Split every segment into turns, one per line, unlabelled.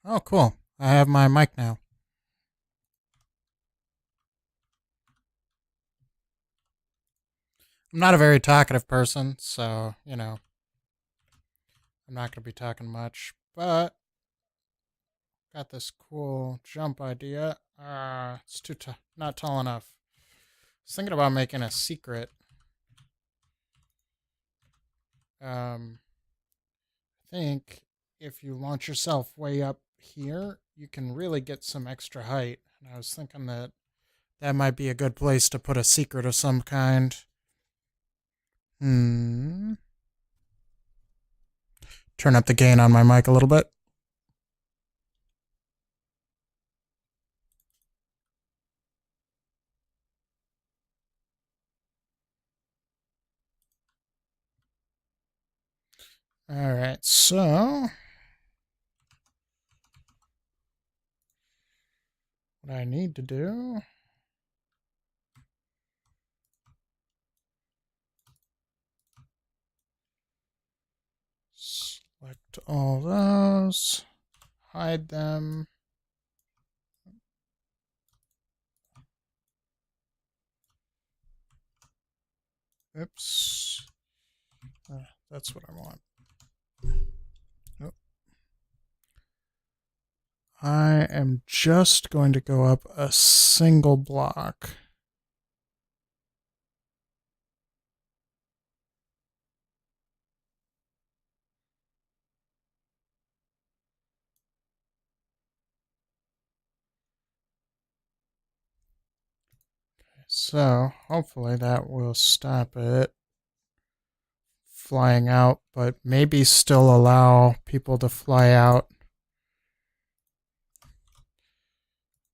Oh, cool. I have my mic now. I'm not a very talkative person, so, I'm not going to be talking much, but got this cool jump idea. It's not tall enough. I was thinking about making a secret. Um, I think if you launch yourself way up here, you can really get some extra height. And I was thinking that that might be a good place to put a secret of some kind. Hmm. Turn up the gain on my mic a little bit. All right, so what I need to do, select all those, hide them. Oops. That's what I want. Oh. I am just going to go up a single block. So hopefully that will stop it flying out, but maybe still allow people to fly out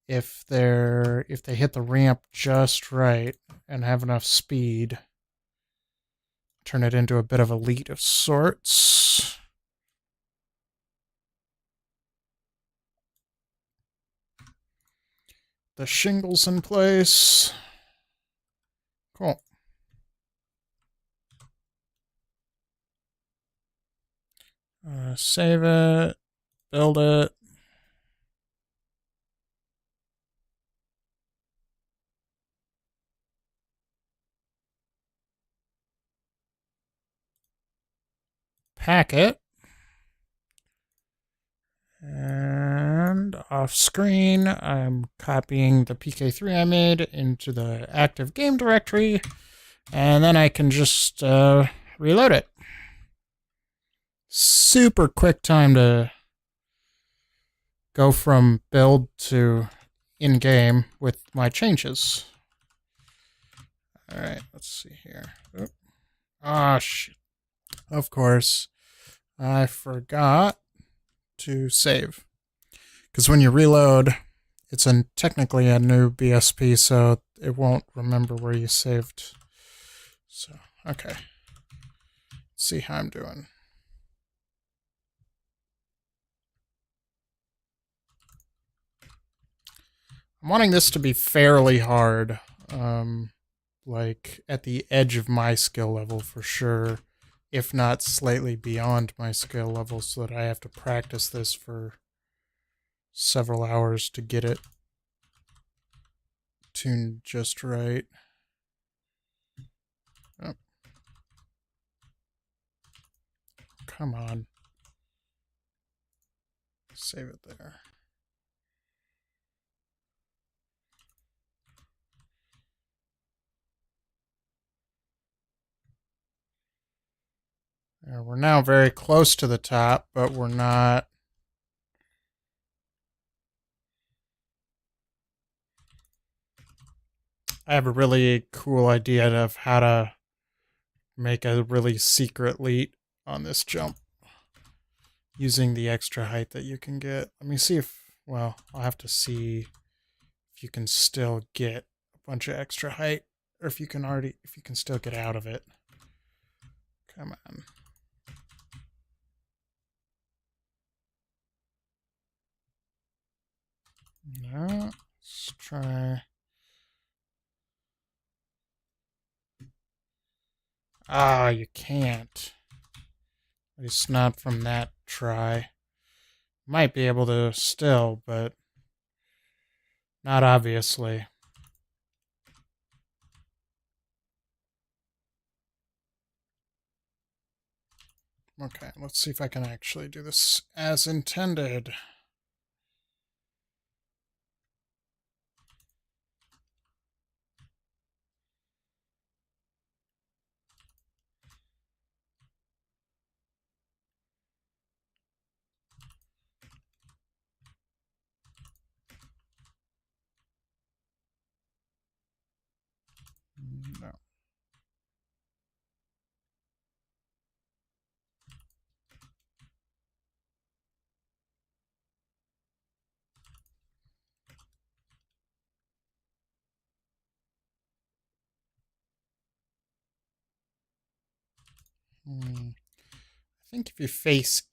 if they hit the ramp just right and have enough speed. Turn it into a bit of a lead of sorts. The shingles in place. Cool. Save it. Build it. Pack it. And off screen, I'm copying the PK3 I made into the active game directory. And then I can just reload it. Super quick time to go from build to in-game with my changes. All right, let's see here. Ah, shit. Of course, I forgot to save. Because when you reload, it's technically a new BSP, so it won't remember where you saved. So, okay. Let's see how I'm doing. I'm wanting this to be fairly hard. Like at the edge of my skill level for sure, if not slightly beyond my skill level, so that I have to practice this for several hours to get it tuned just right. Oh. Come on. Save it there. We're now very close to the top, but we're not. I have a really cool idea of how to make a really secret leap on this jump using the extra height that you can get. Let me see if, well, I'll have to see if you can still get a bunch of extra height, or if you can still get out of it. Come on. No, let's try. Ah, you can't. At least not from that try. Might be able to still, but not obviously. Okay, let's see if I can actually do this as intended. No. I think if you face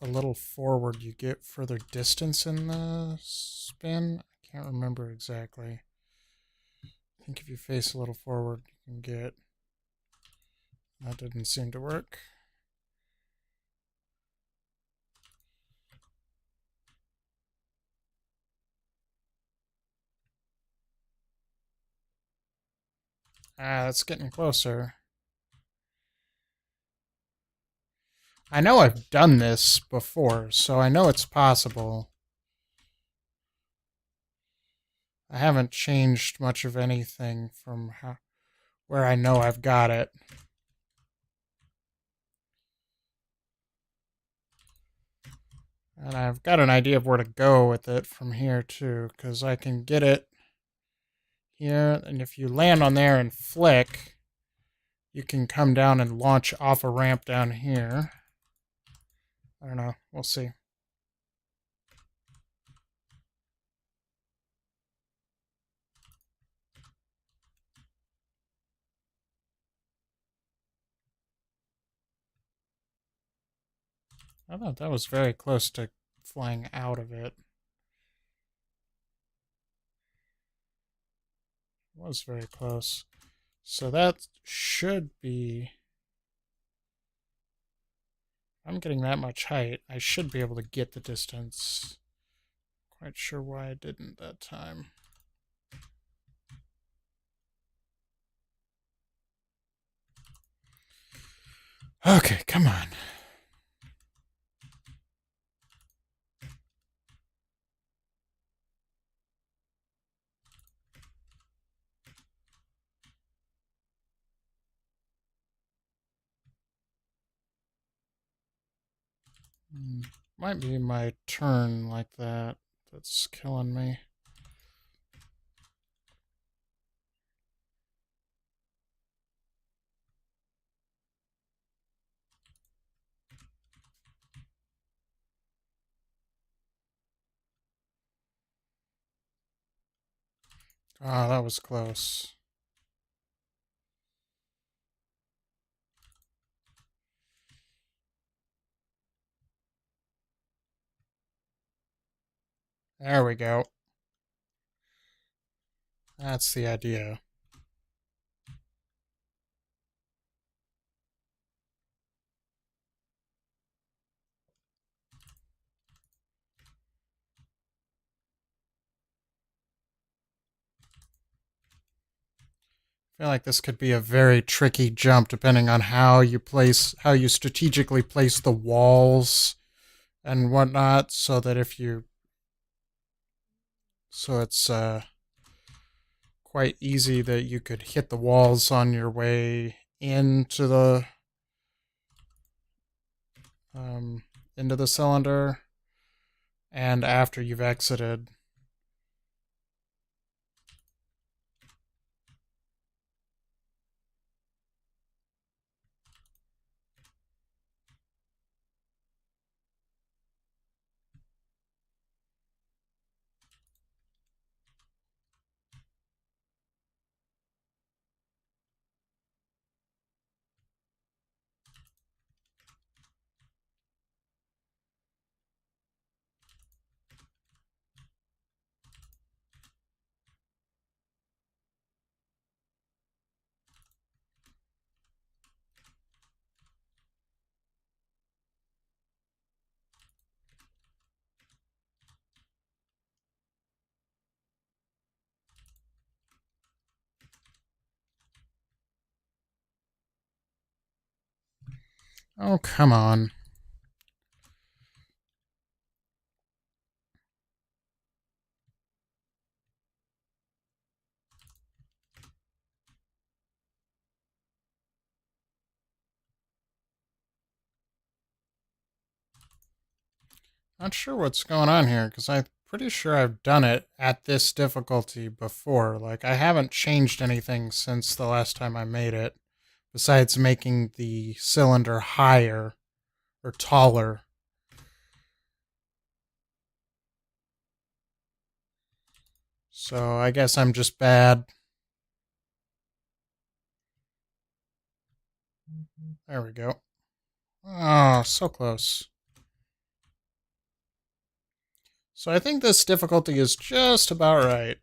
a little forward, you get further distance in the spin. I can't remember exactly. I think if you face a little forward, you can get. That didn't seem to work. Ah, that's getting closer. I know I've done this before, so I know it's possible. I haven't changed much of anything from where I know I've got it. And I've got an idea of where to go with it from here, too, because I can get it here, and if you land on there and flick, you can come down and launch off a ramp down here. I don't know. We'll see. I thought that was very close to flying out of it. It was very close. So that should be... I'm getting that much height. I should be able to get the distance. Quite sure why I didn't that time. Okay, come on. Might be my turn like that that's killing me. Ah, that was close. There we go. That's the idea. I feel like this could be a very tricky jump depending on how you strategically place the walls and whatnot, so that so it's quite easy that you could hit the walls on your way um, into the cylinder, and after you've exited. Oh, come on. Not sure what's going on here, because I'm pretty sure I've done it at this difficulty before. Like, I haven't changed anything since the last time I made it, besides making the cylinder higher or taller. So I guess I'm just bad. There we go. Oh, so close. So I think this difficulty is just about right.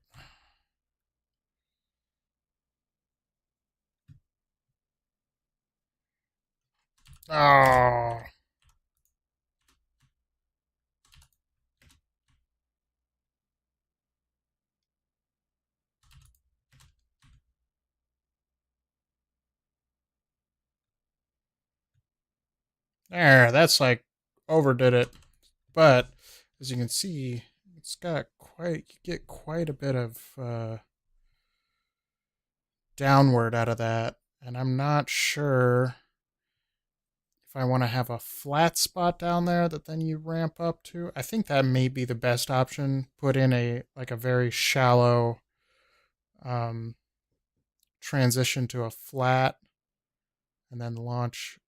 Oh. There, that's like overdid it. But as you can see, it's got quite, you get quite a bit of downward out of that. And I'm not sure if I want to have a flat spot down there that then you ramp up to. I think that may be the best option. Put in a like a very shallow um, transition to a flat and then launch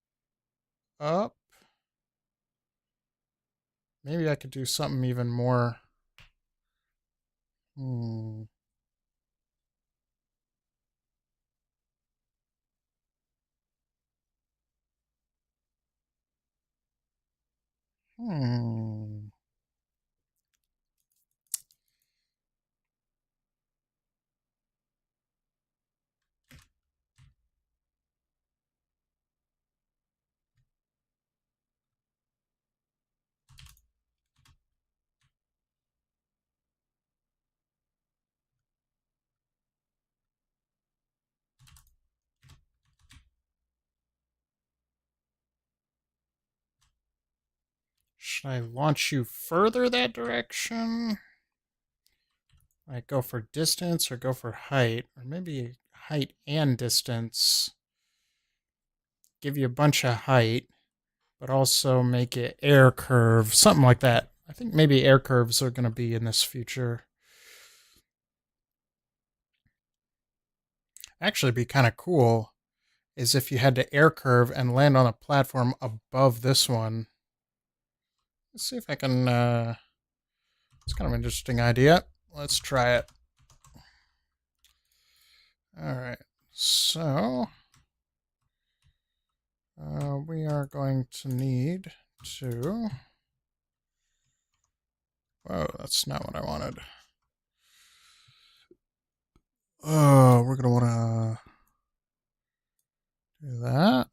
up. Maybe I could do something even more. Hmm. Hmm. Should I launch you further that direction? Like go for distance or go for height? Or maybe height and distance. Give you a bunch of height, but also make it air curve. Something like that. I think maybe air curves are going to be in this future. Actually, be kind of cool is if you had to air curve and land on a platform above this one. Let's see if I can. It's kind of an interesting idea. Let's try it. All right. So we are going to need to. Whoa, that's not what I wanted. Oh, we're going to want to do that.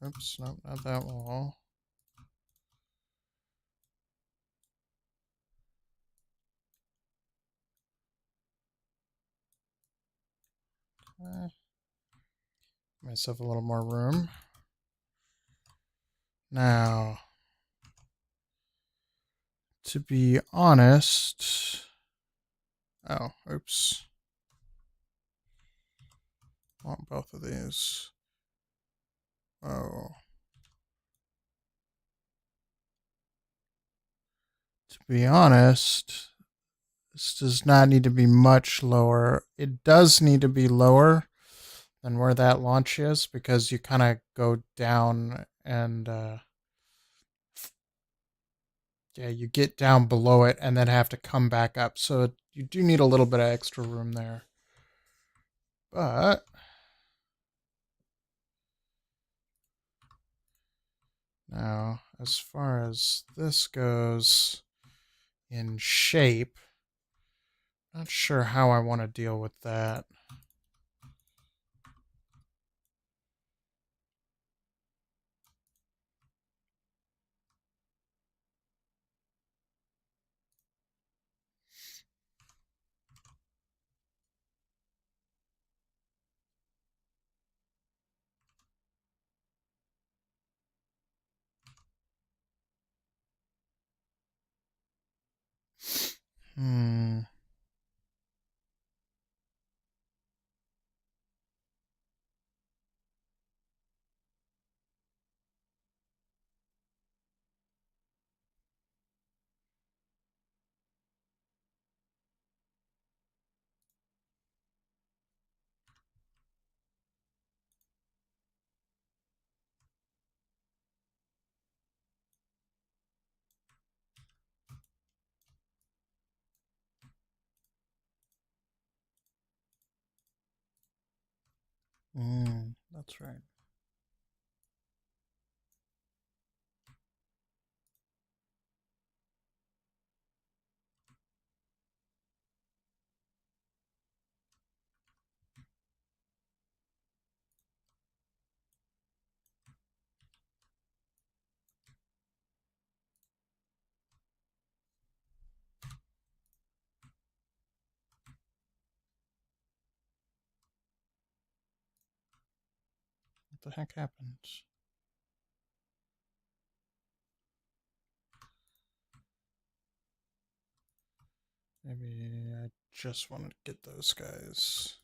Oops, nope, not that wall. Okay. Myself a little more room. Now, to be honest. Oh, oops. I want both of these. Oh. To be honest, this does not need to be much lower. It does need to be lower than where that launch is because you kind of go down and yeah, you get down below it and then have to come back up. So you do need a little bit of extra room there. But now, as far as this goes in shape, not sure how I want to deal with that. That's right. What the heck happened? Maybe I just wanted to get those guys.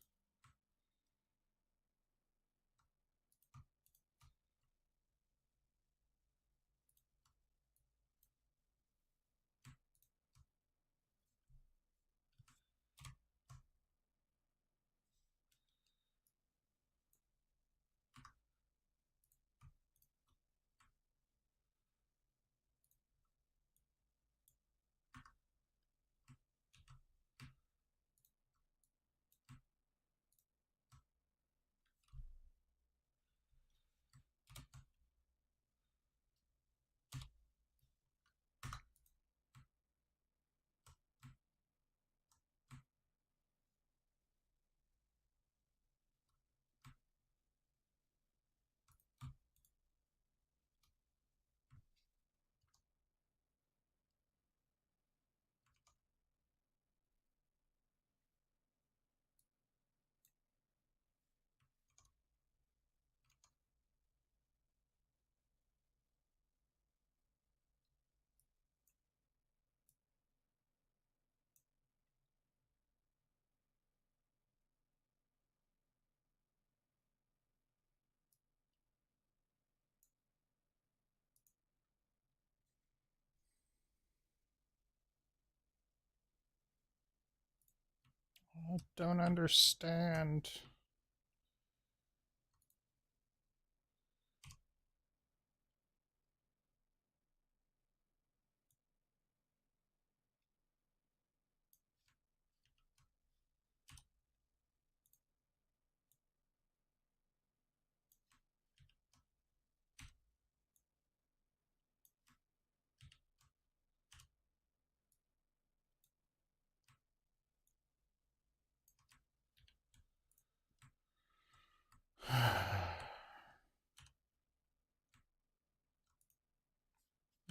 I don't understand.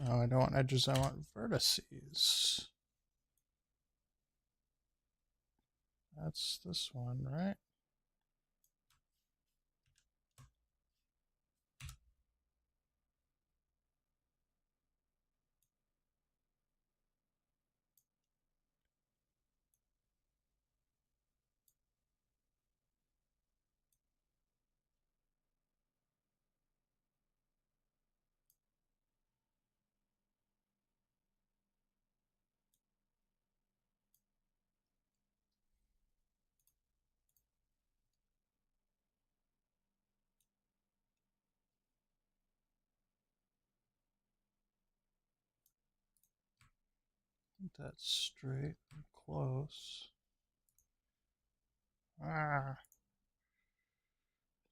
No, I don't want edges, I want vertices. That's this one, right? That's straight and close. Ah.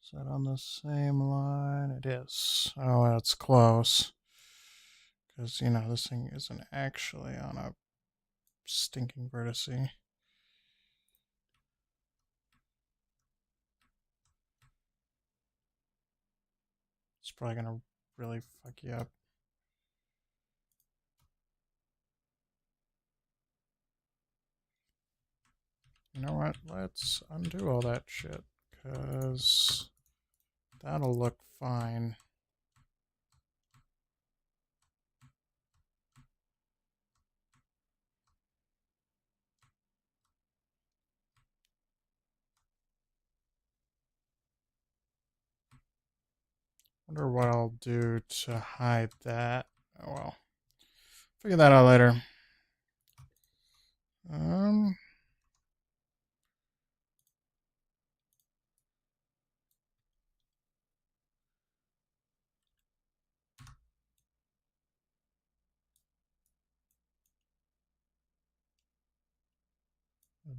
Is that on the same line? It is. Oh, that's close. Because, you know, this thing isn't actually on a stinking vertice. It's probably going to really fuck you up. You know what? Let's undo all that shit. Because that'll look fine. Wonder what I'll do to hide that. Oh well. Figure that out later. What I'll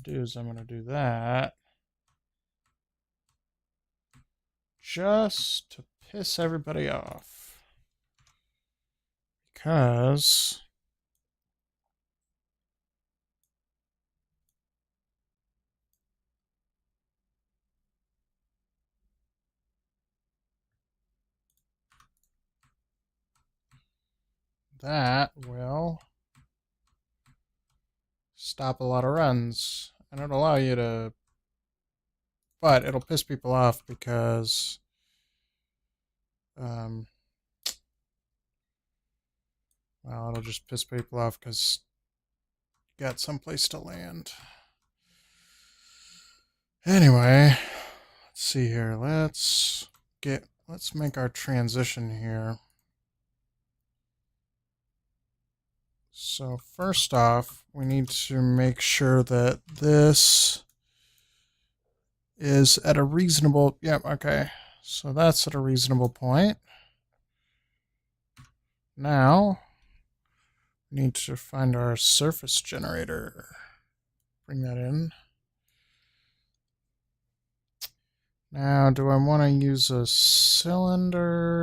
do is I'm gonna do that. just to piss everybody off. Because that will stop a lot of runs. And it'll allow you to... But it'll piss people off because... well, it'll just piss people off because you got someplace to land. Anyway, let's see here. Let's make our transition here. So first off, we need to make sure that this is at a reasonable... Yep, okay. So that's at a reasonable point. Now, we need to find our surface generator. Bring that in. Now, do I want to use a cylinder?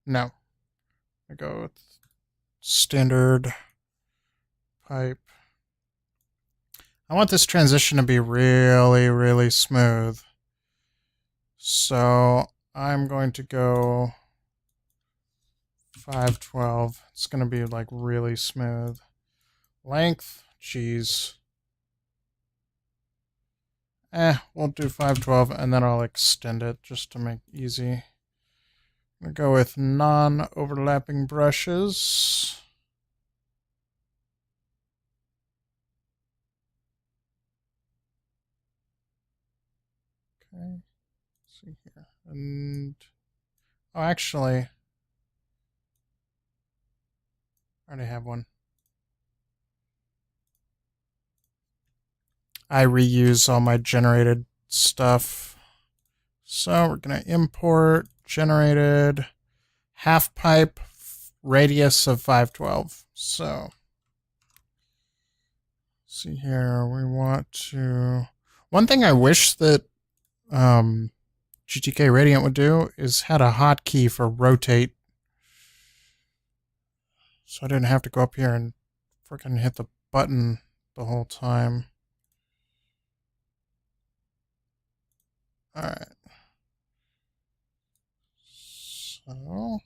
No. I go with standard pipe. I want this transition to be really, really smooth. So I'm going to go 512. It's going to be like really smooth. Length, geez. We'll do 512 and then I'll extend it just to make it easy. I'm going to go with non-overlapping brushes. Okay, let's see here. And, oh, actually, I already have one. I reuse all my generated stuff. So we're going to import generated half pipe radius of 512. So see here, we want to... One thing I wish that GTK Radiant would do is had a hotkey for rotate. So I didn't have to go up here and freaking hit the button the whole time. Alright. So...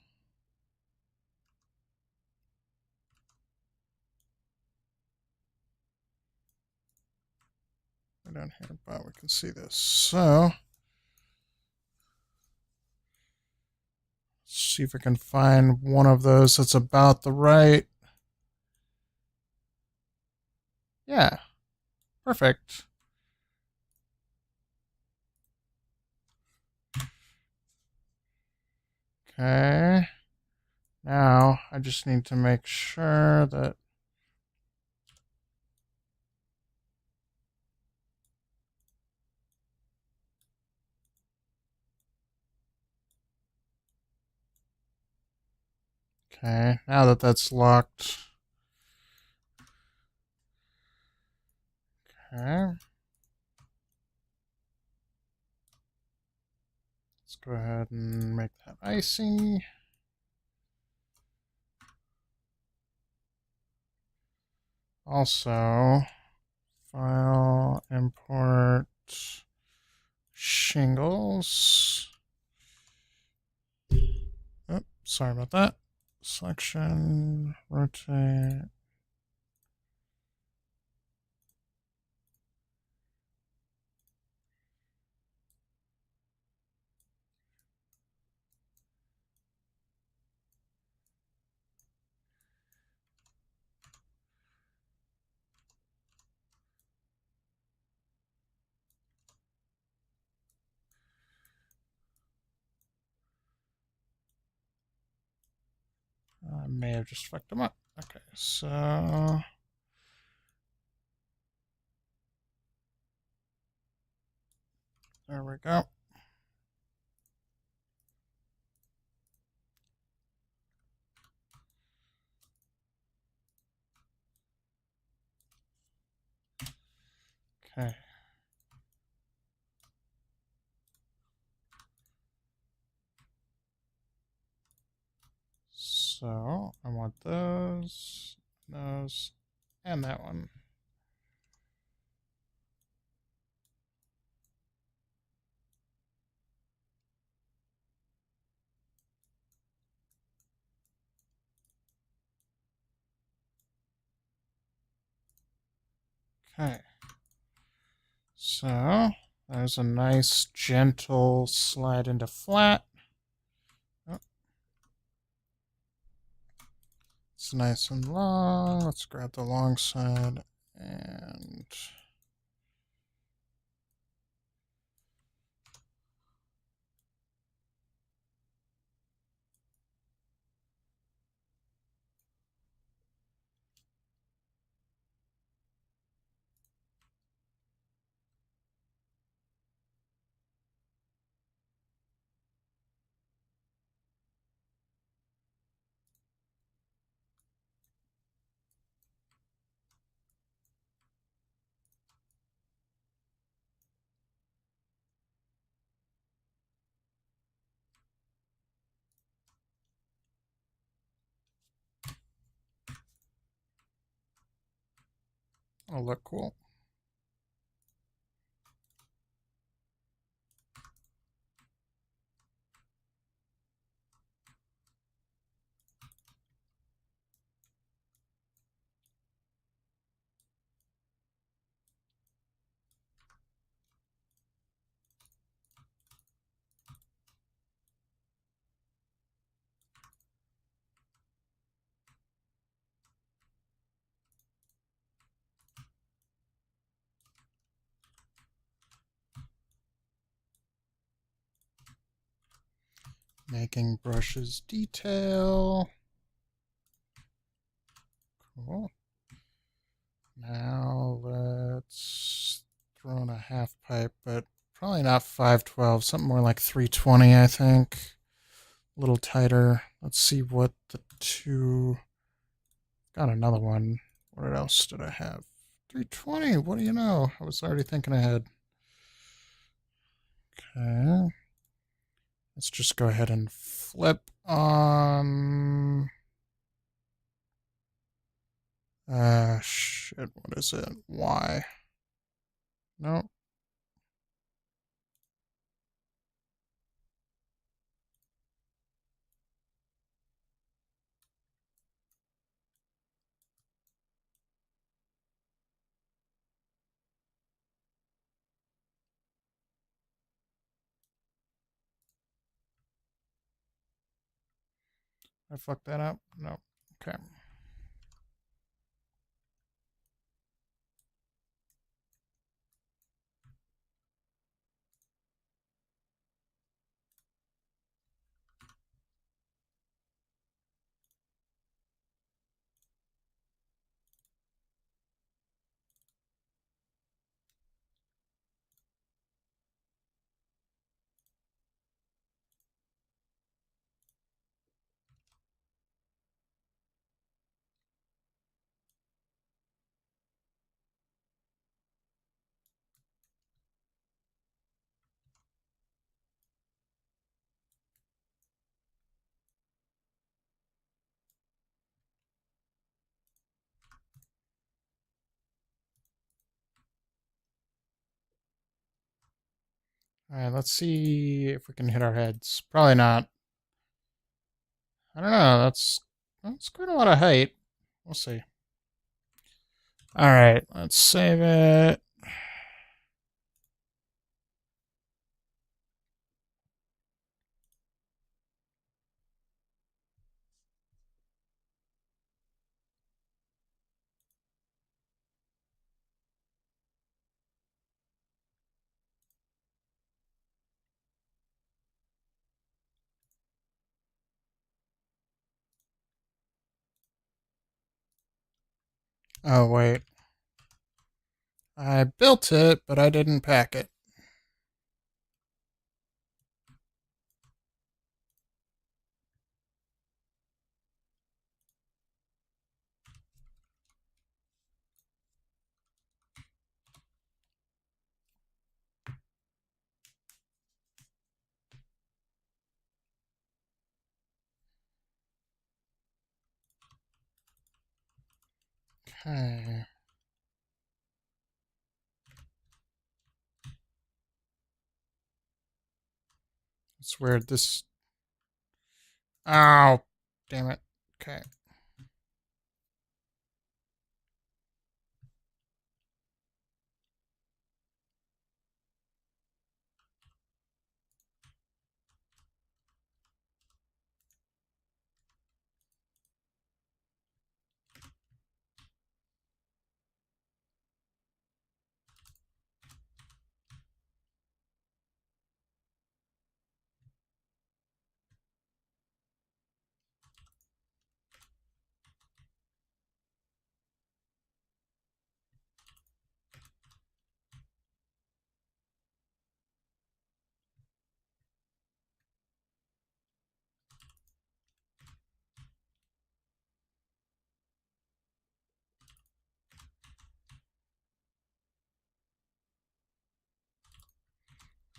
down here, but we can see this. So, let's see if we can find one of those that's about the right. Yeah, perfect. Okay. Now, I just need to make sure that okay, now that that's locked. Okay. Let's go ahead and make that icy. Also, file, import, shingles. Oh, sorry about that. Selection, rotate. I may have just fucked them up. Okay, so there we go. Okay. So I want those, and that one. Okay. So there's a nice gentle slide into flat. Oh, it's nice and long. Let's grab the long side and it'll look cool. Making brushes detail. Cool. Now let's throw in a half pipe, but probably not 512, something more like 320, I think. A little tighter. Let's see what the two. Got another one. What else did I have? 320. What do you know? I was already thinking ahead. Okay. Let's just go ahead and flip on. Shit. What is it? Y. No. I fucked that up? No. Okay. All right, let's see if we can hit our heads. Probably not. I don't know. That's quite a lot of height. We'll see. All right, let's save it. Oh, wait. I built it, but I didn't pack it. Okay. It's weird. This. Oh, damn it. Okay.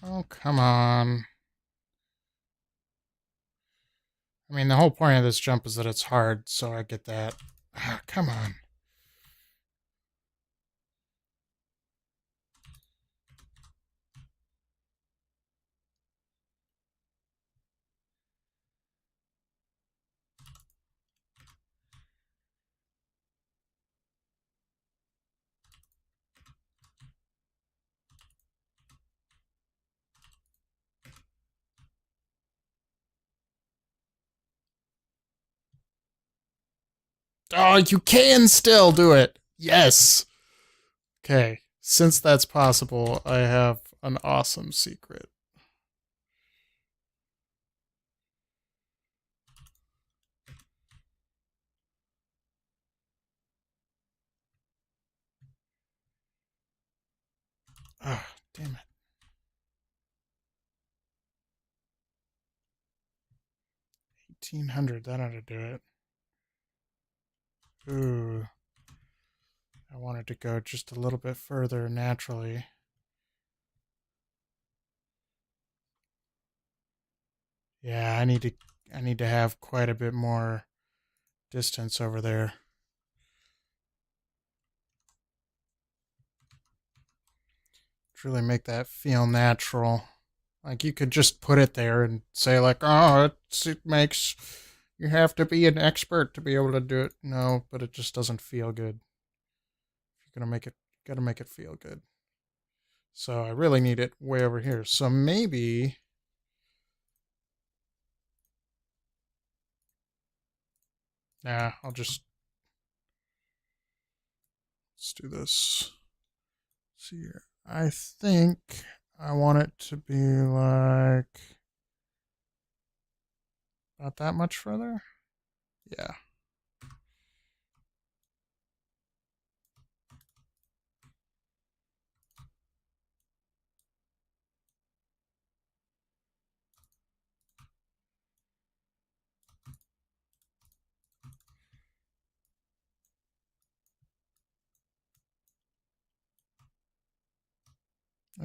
Oh, come on. I mean, the whole point of this jump is that it's hard, so I get that. Ah, come on. Oh, you can still do it. Yes. Okay. Since that's possible, I have an awesome secret. Ah, damn it. 1800. That ought to do it. Ooh. I wanted to go just a little bit further naturally. Yeah, I need to have quite a bit more distance over there. To really make that feel natural. Like you could just put it there and say like, "Oh, it makes you have to be an expert to be able to do it." No, but it just doesn't feel good. If you're gonna make it, gotta make it feel good. So I really need it way over here. So maybe. Nah, let's do this. Let's see here. I think I want it to be like about that much further. Yeah.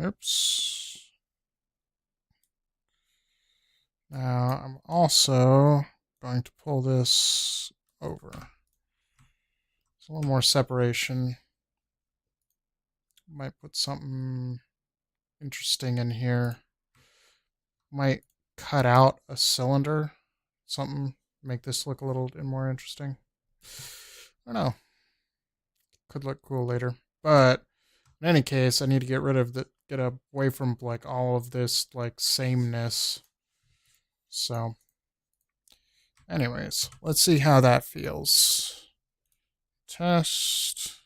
Oops. Now I'm also going to pull this over. There's a little more separation. Might put something interesting in here. Might cut out a cylinder. Something make this look a little more interesting. I don't know. Could look cool later. But in any case, I need to get rid of get away from like all of this like sameness. So anyways, let's see how that feels. Test.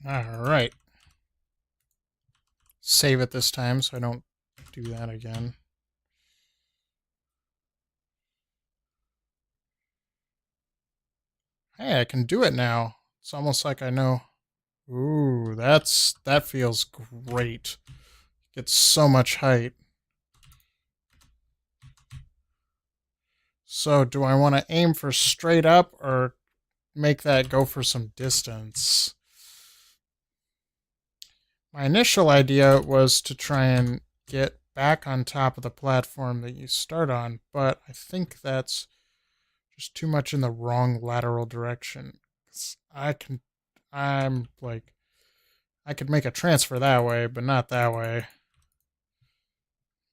All right. Save it this time so I don't do that again. Hey, I can do it now. It's almost like I know. Ooh, that feels great. Gets so much height. So, do I want to aim for straight up or make that go for some distance? My initial idea was to try and get back on top of the platform that you start on, but I think that's just too much in the wrong lateral direction. I'm like, I could make a transfer that way, but not that way.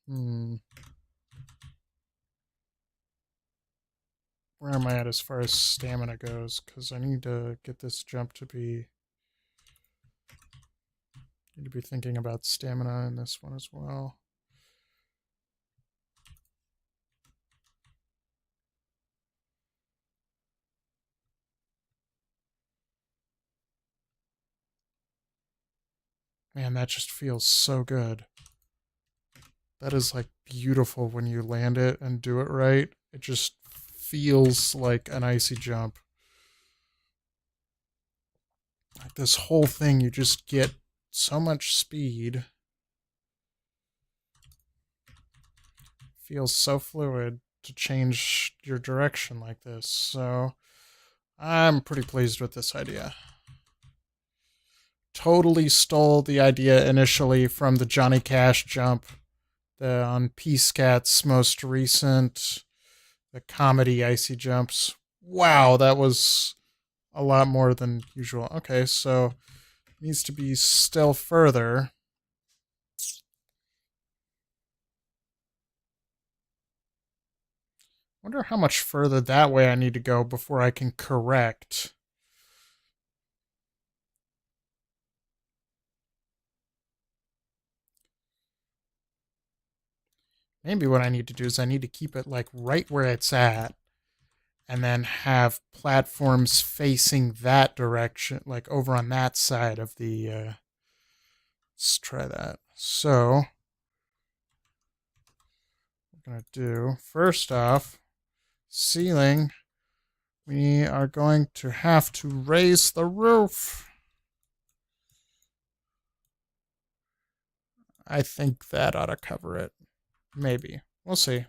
Where am I at as far as stamina goes? Because I need to get this jump to be... Need to be thinking about stamina in this one as well. Man, that just feels so good. That is like beautiful when you land it and do it right. It just feels like an icy jump. Like this whole thing, you just get so much speed. Feels so fluid to change your direction like this. So I'm pretty pleased with this idea. Totally stole the idea initially from the Johnny Cash jump on Peace Cat's most recent, the comedy icy jumps. Wow, that was a lot more than usual. Okay, so it needs to be still further. Wonder how much further that way I need to go before I can correct. Maybe what I need to do is I need to keep it like right where it's at and then have platforms facing that direction, like over on that side of the... let's try that. So, what we're going to do, first off, ceiling, we are going to have to raise the roof. I think that ought to cover it. Maybe. We'll see. Of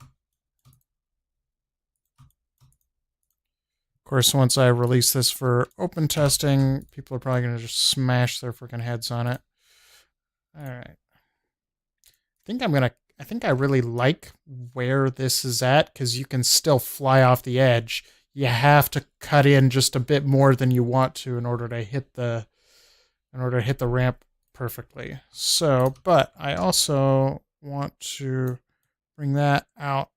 course, once I release this for open testing, people are probably going to just smash their freaking heads on it. All right. I think I really like where this is at because you can still fly off the edge. You have to cut in just a bit more than you want to in order to hit the ramp perfectly. So, but I also want to bring that out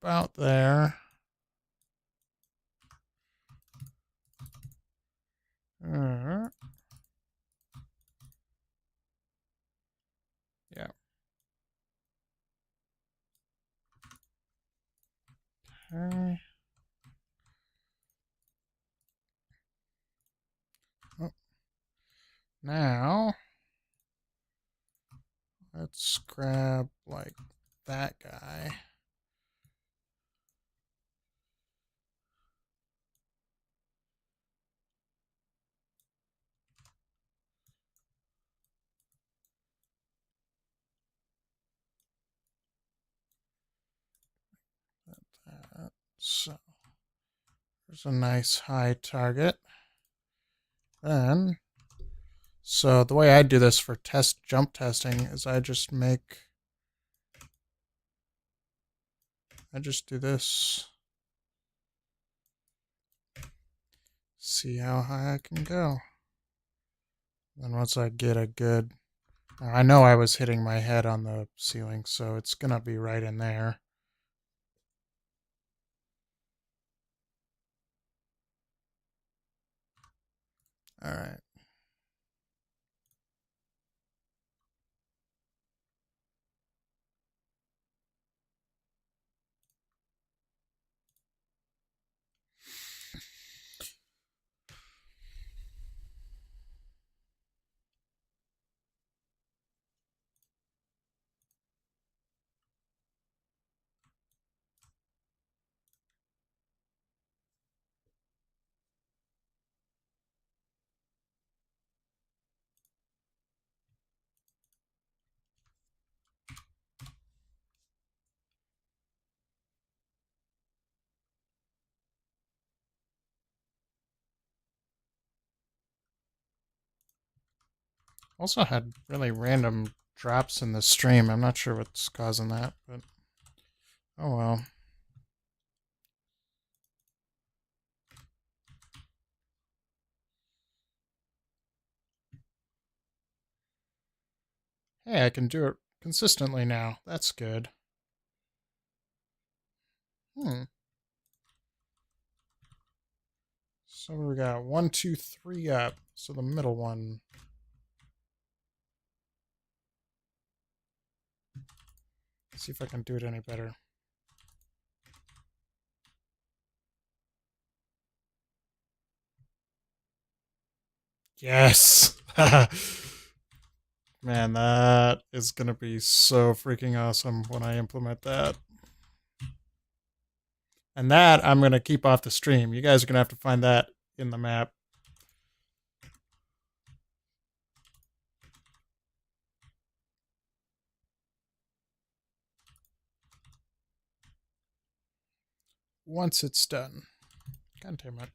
about there. Yeah. Okay. Oh, now, let's grab like that guy. So, there's a nice high target. Then, so the way I do this for jump testing is I just do this. See how high I can go. Then once I get a good... I know I was hitting my head on the ceiling, so it's going to be right in there. All right. Also had really random drops in the stream. I'm not sure what's causing that, but oh well. Hey, I can do it consistently now. That's good. Hmm. So we got 1, 2, 3 up. So the middle one. See if I can do it any better. Yes! Man, that is going to be so freaking awesome when I implement that. And that I'm going to keep off the stream. You guys are going to have to find that in the map. Once it's done. God damn it.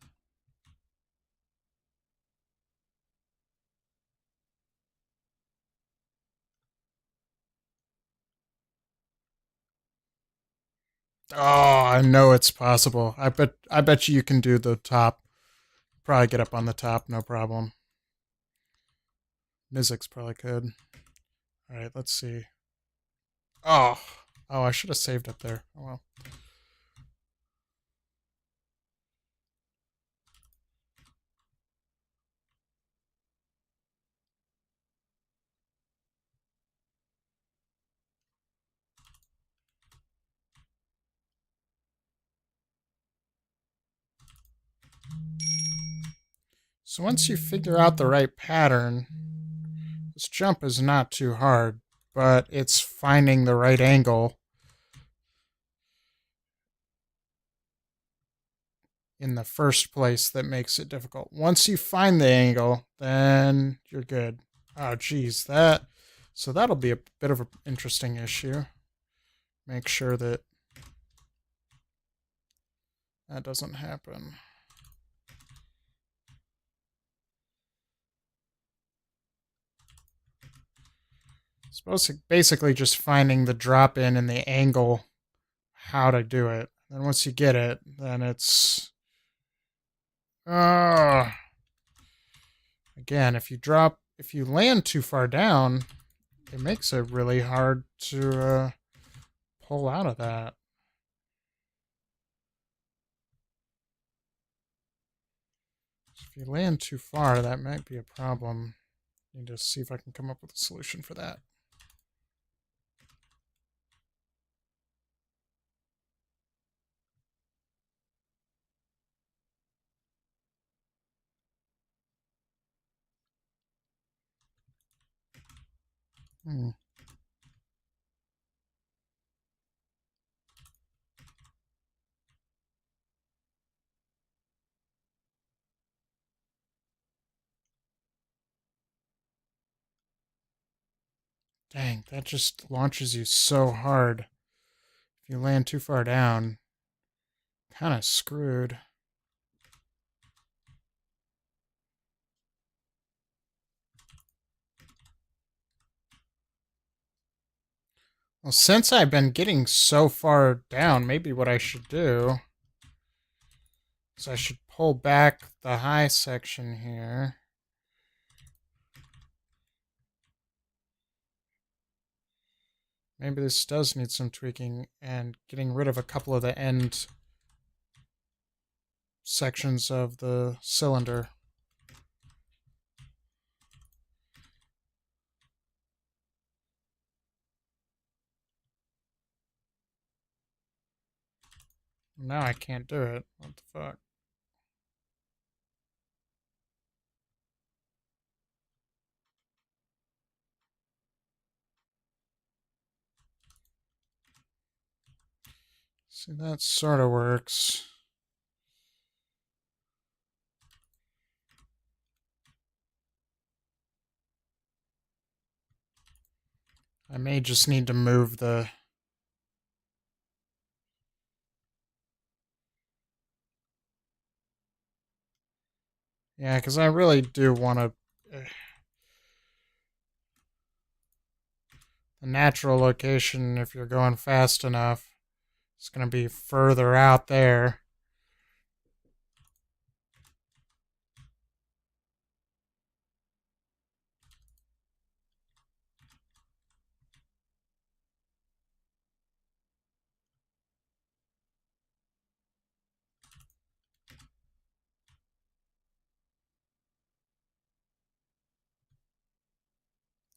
Oh, I know it's possible. I bet you can do the top. Probably get up on the top, no problem. Nizix probably could. Alright, let's see. Oh. Oh, I should have saved up there. Oh well. So once you figure out the right pattern, this jump is not too hard, but it's finding the right angle in the first place that makes it difficult. Once you find the angle, then you're good. Oh, geez, that... So that'll be a bit of an interesting issue. Make sure that that doesn't happen. It's basically just finding the drop in and the angle, how to do it. And once you get it, then it's... Again, if you land too far down, it makes it really hard to pull out of that. If you land too far, that might be a problem. Need to see if I can come up with a solution for that. Hmm. Dang, that just launches you so hard. If you land too far down, kind of screwed. Well, since I've been getting so far down, maybe what I should do is I should pull back the high section here. Maybe this does need some tweaking and getting rid of a couple of the end sections of the cylinder. Now I can't do it. What the fuck? See, that sort of works. I may just need to move the... Yeah, because I really do want to... the natural location, if you're going fast enough, it's going to be further out there.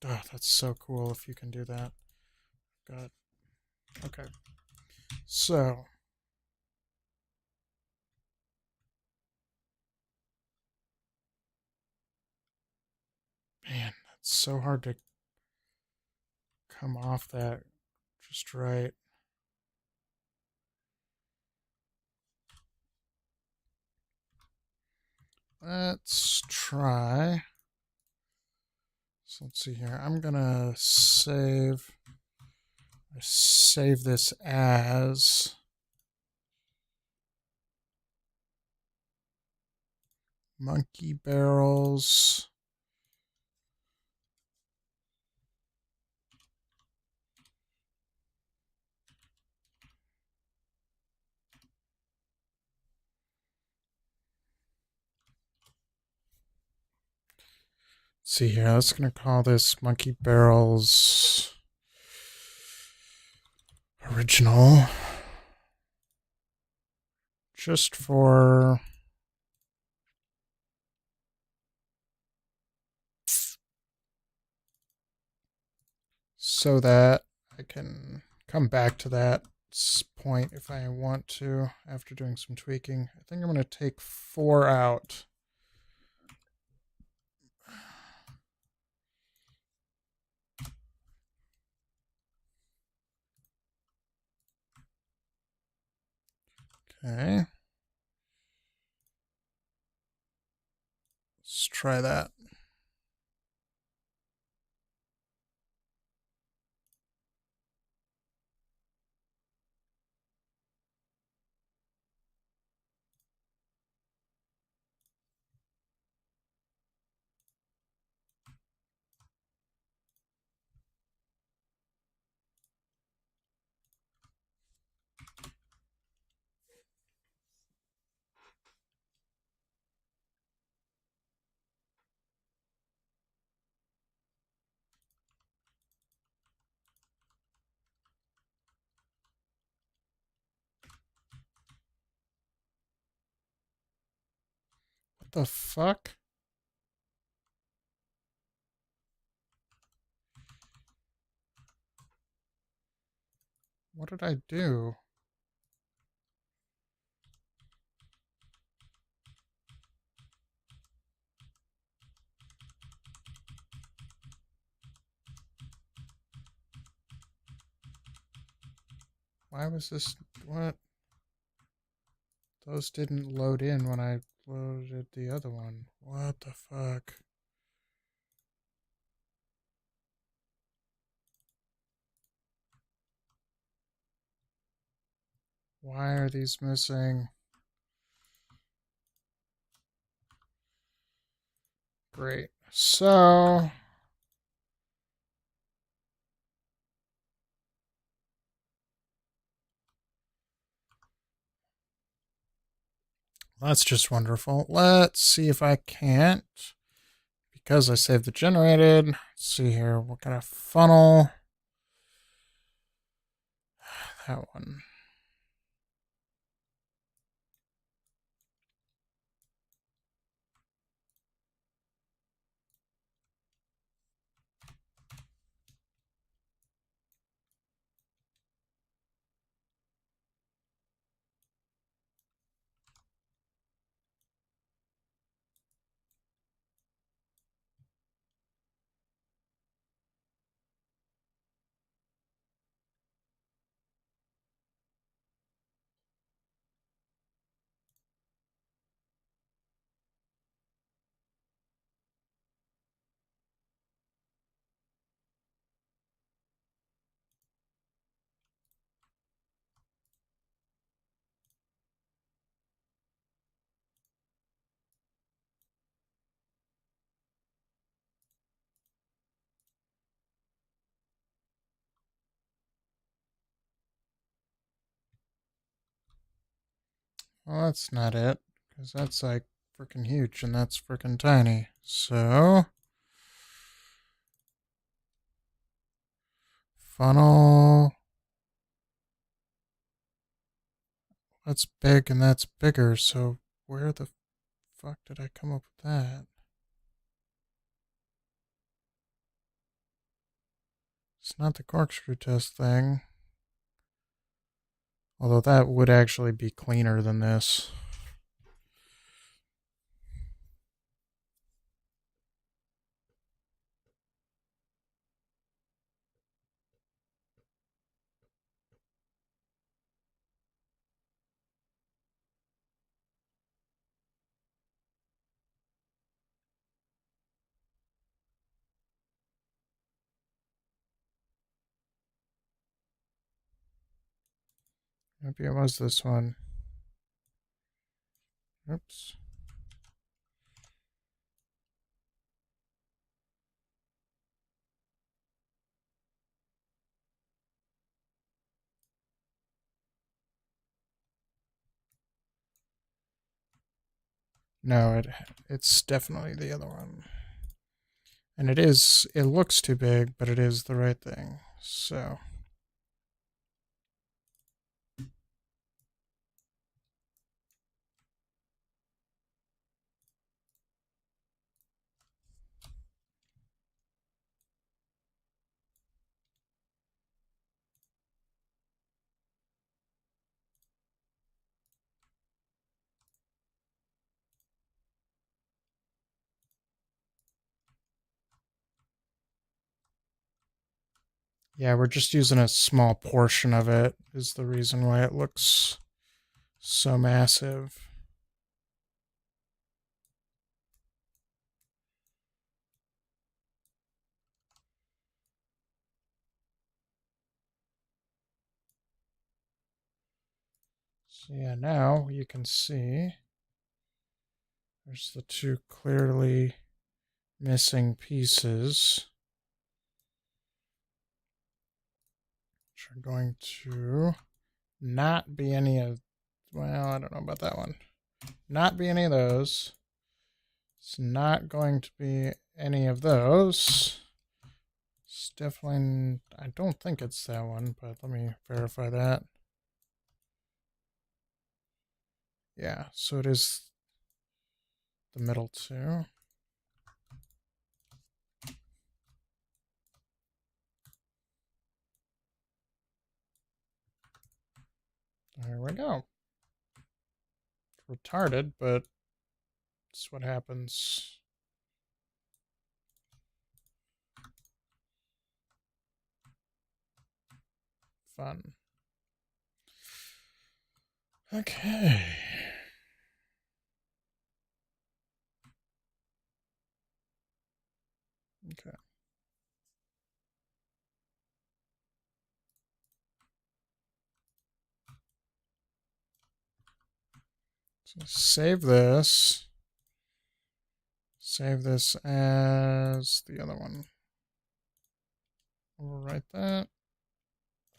Oh, that's so cool if you can do that. God. Okay. So, man, that's so hard to come off that just right. Let's try. So let's see here. I'm gonna save this as monkey barrels. Let's see here. Let's gonna call this monkey barrels original. Just for so that I can come back to that point if I want to after doing some tweaking. I think I'm going to take 4 out. Okay. Let's try that. What the fuck? What did I do? Why was this? What? Those didn't load in when I loaded the other one. What the fuck? Why are these missing? Great. So, that's just wonderful. Let's see if I can't. Because I saved the generated. Let's see here. What kind of funnel? That one. Well, that's not it, because that's like freaking huge and that's freaking tiny. So, funnel. That's big and that's bigger, so where the fuck did I come up with that? It's not the corkscrew test thing. Although that would actually be cleaner than this. Maybe it was this one. Oops. No, it's definitely the other one. And it looks too big, but it is the right thing. So, yeah, we're just using a small portion of it is the reason why it looks so massive. So yeah, now you can see there's the two clearly missing pieces, which are going to not be any of, well, I don't know about that one. Not be any of those. It's not going to be any of those. It's definitely, I don't think it's that one, but let me verify that. Yeah, so it is the middle two. There we go. Retarded, but it's what happens. Fun. Okay. Okay. So save this. Save this as the other one. Overwrite that.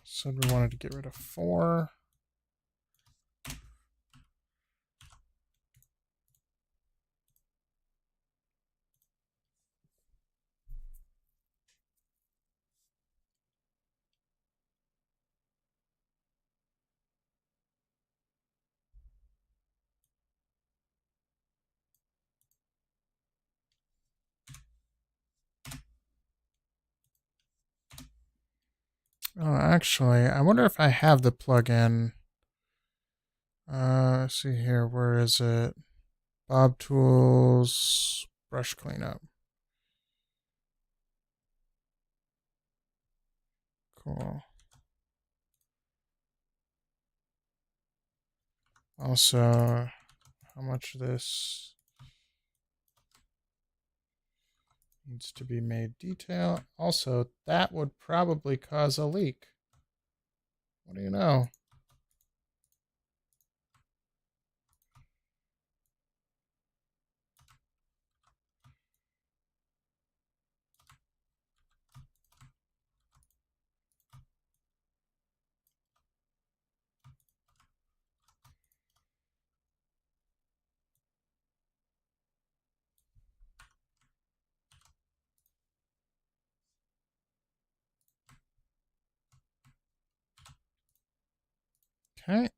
Said we wanted to get rid of 4. Oh, actually, I wonder if I have the plugin. Let's see here. Where is it? Bob Tools, brush cleanup. Cool. Also, how much of this needs to be made detail? Also, that would probably cause a leak. What do you know? Okay.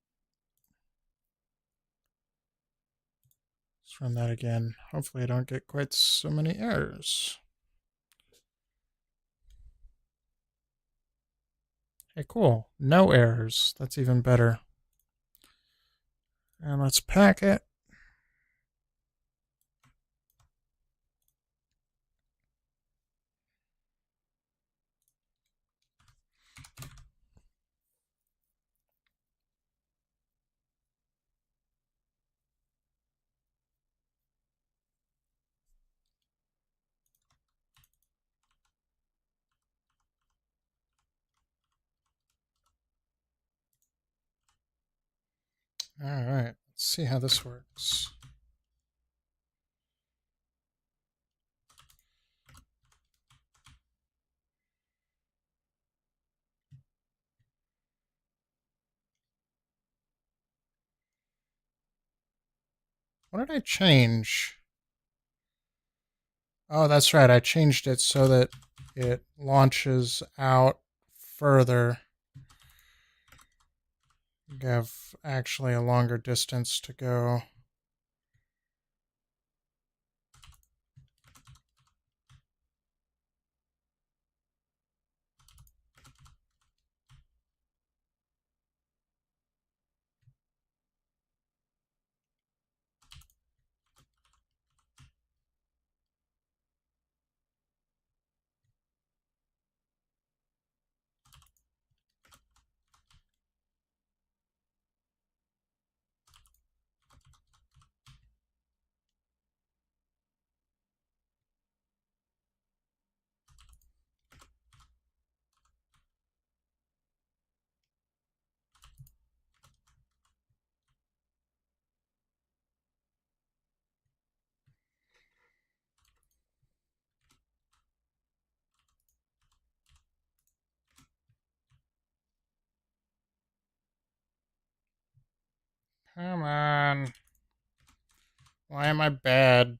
Let's run that again. Hopefully I don't get quite so many errors. Hey, cool. No errors. That's even better. And let's pack it. All right. Let's see how this works. What did I change? Oh, that's right. I changed it so that it launches out further. You have actually a longer distance to go. Come on. Why am I bad?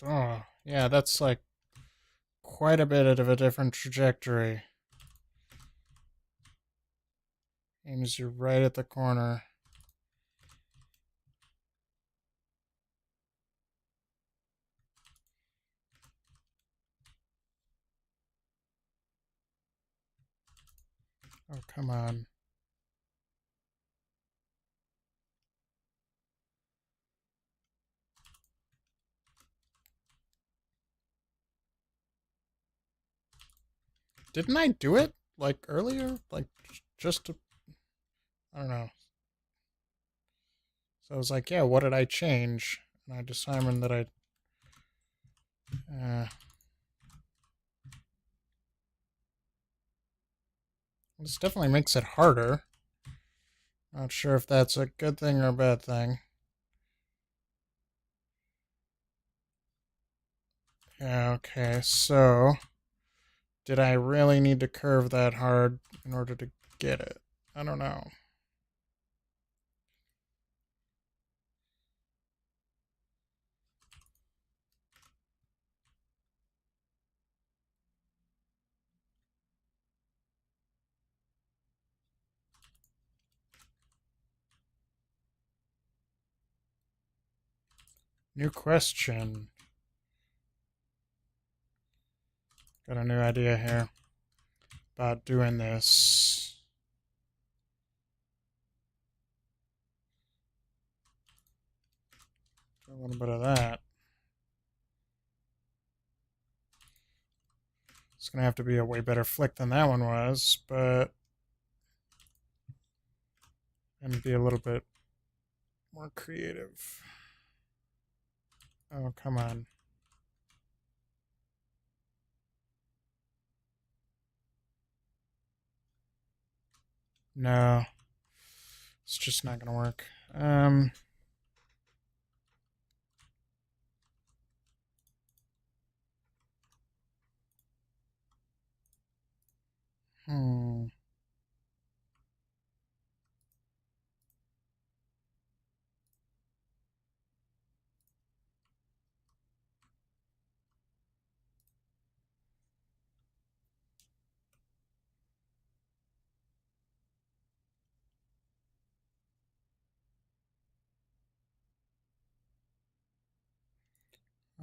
Oh, yeah, that's like quite a bit of a different trajectory. Aims you right at the corner. Oh, come on. Didn't I do it, like, earlier? Like, just to... I don't know. So I was like, yeah, what did I change? And I decided that I... this definitely makes it harder. Not sure if that's a good thing or a bad thing. Yeah, okay, so... did I really need to curve that hard in order to get it? I don't know. New question. Got a new idea here about doing this. Do a little bit of that. It's going to have to be a way better flick than that one was, but... and be a little bit more creative. Oh, come on. No. It's just not going to work. Hmm.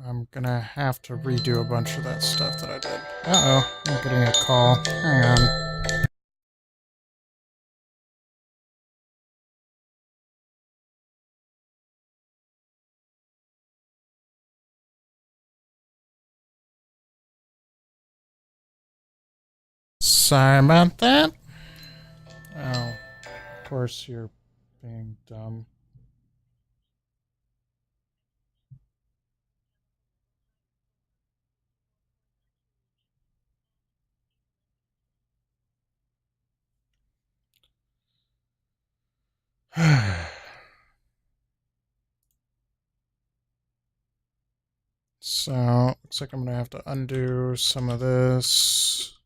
I'm gonna have to redo a bunch of that stuff that I did. Uh-oh, I'm getting a call. Hang on. Sorry about that. Oh, of course you're being dumb. So, looks like I'm gonna have to undo some of this.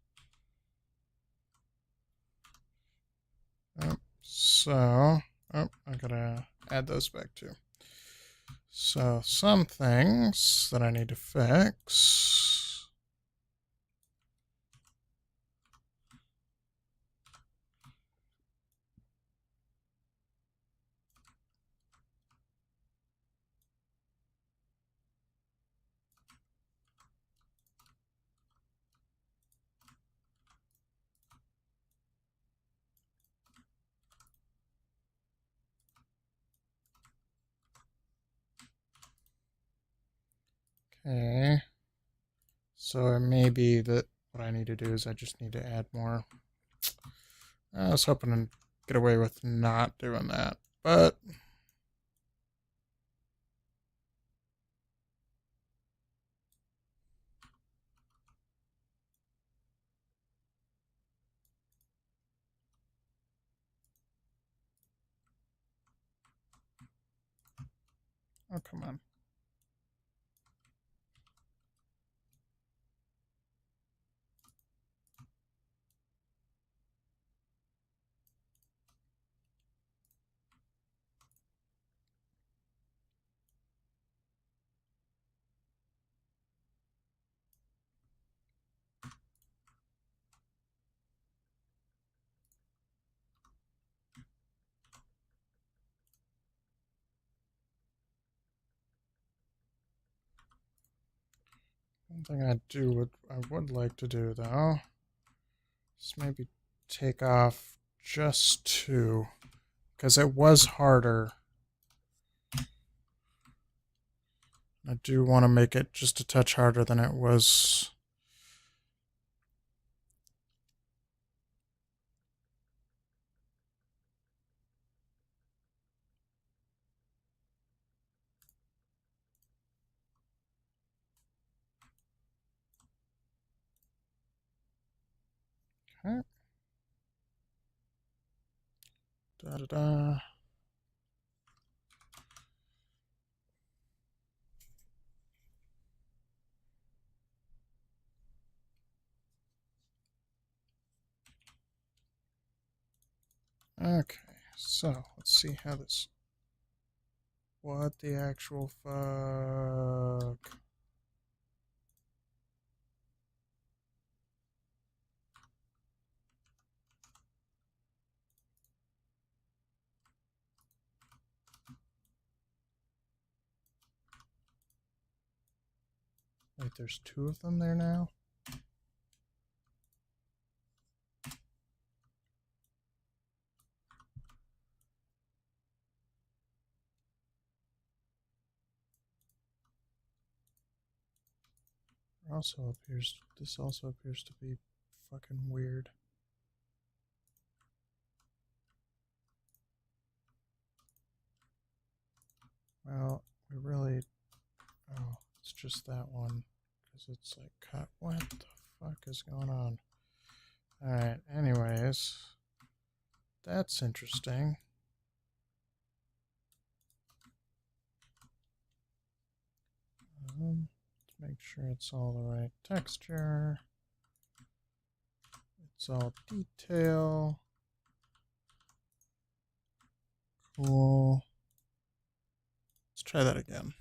So, I gotta add those back too. So, some things that I need to fix. Okay. So it may be that what I need to do is I just need to add more. I was hoping to get away with not doing that, but oh, come on. One thing I would like to do though is maybe take off just two, because it was harder. I do want to make it just a touch harder than it was. Okay. Da da da. Okay, so let's see how this. What the actual fuck? Wait, there's two of them there now? This also appears to be fucking weird. Well, we really, oh, it's just that one, because it's like, cut. What the fuck is going on? Alright, anyways, that's interesting. Let's make sure it's all the right texture. It's all detail. Cool. Let's try that again.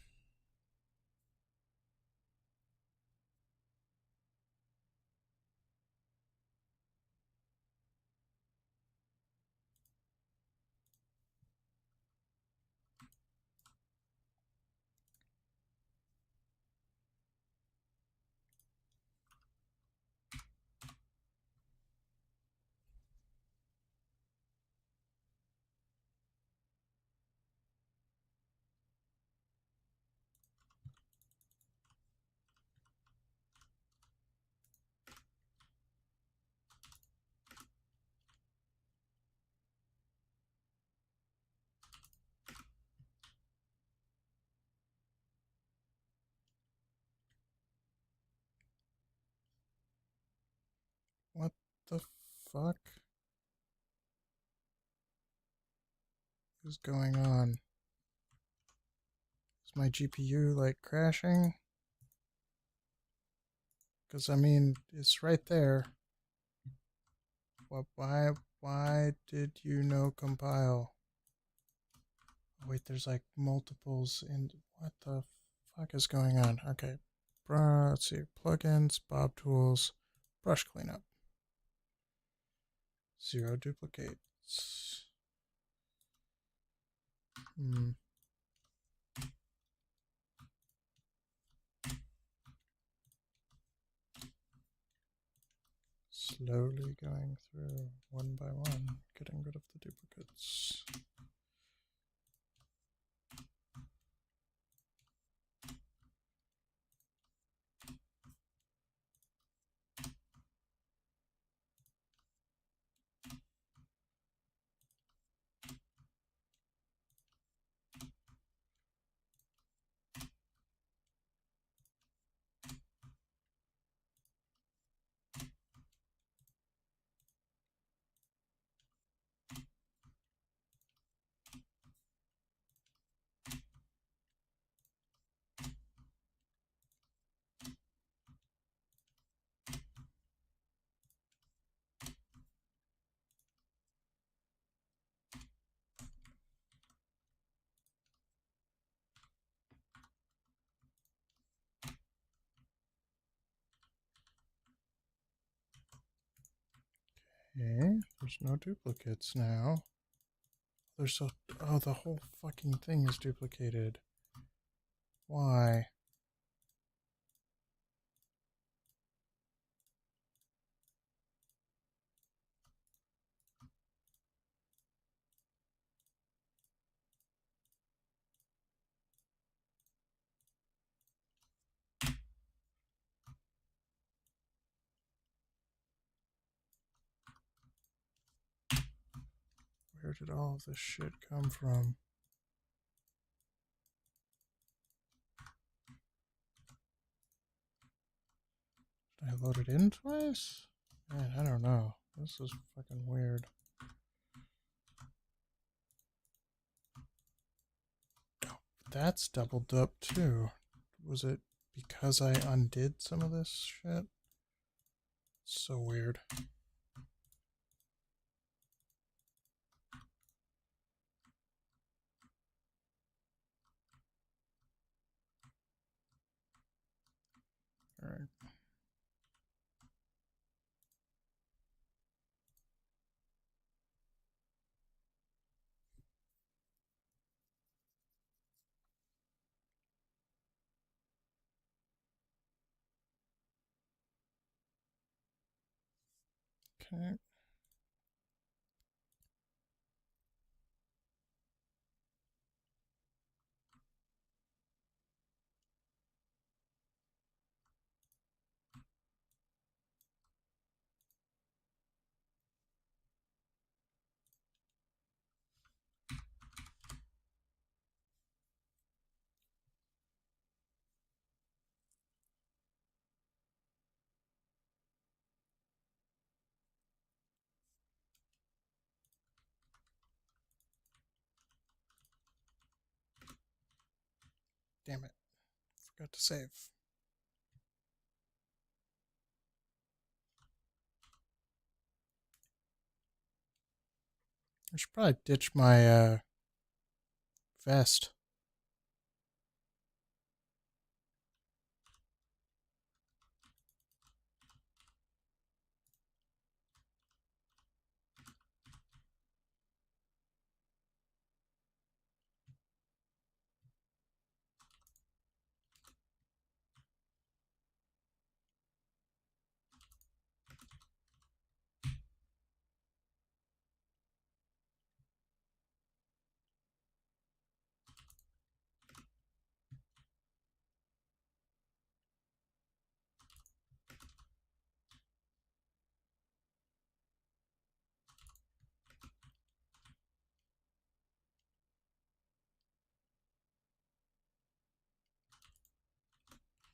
the fuck is going on? Is my GPU like crashing? Because I mean, it's right there. What? Why did you no compile? Oh, wait, there's like multiples in. What the fuck is going on? Okay, let's see. Plugins, Bob Tools, brush cleanup. 0 duplicates. Slowly going through one by one, getting rid of the duplicates. Okay, there's no duplicates now. There's a, oh, the whole fucking thing is duplicated. Why? Where did all of this shit come from? Did I load it in twice? Man, I don't know. This is fucking weird. Oh, that's doubled up too. Was it because I undid some of this shit? So weird. Alright. Okay. Damn it. Forgot to save. I should probably ditch my vest.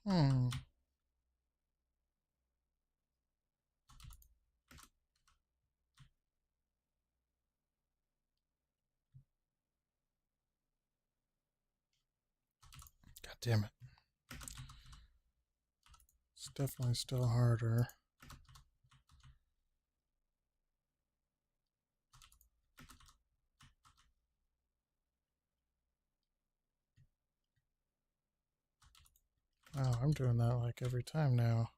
Hmm. damn it. It's definitely still harder. Oh, I'm doing that like every time now.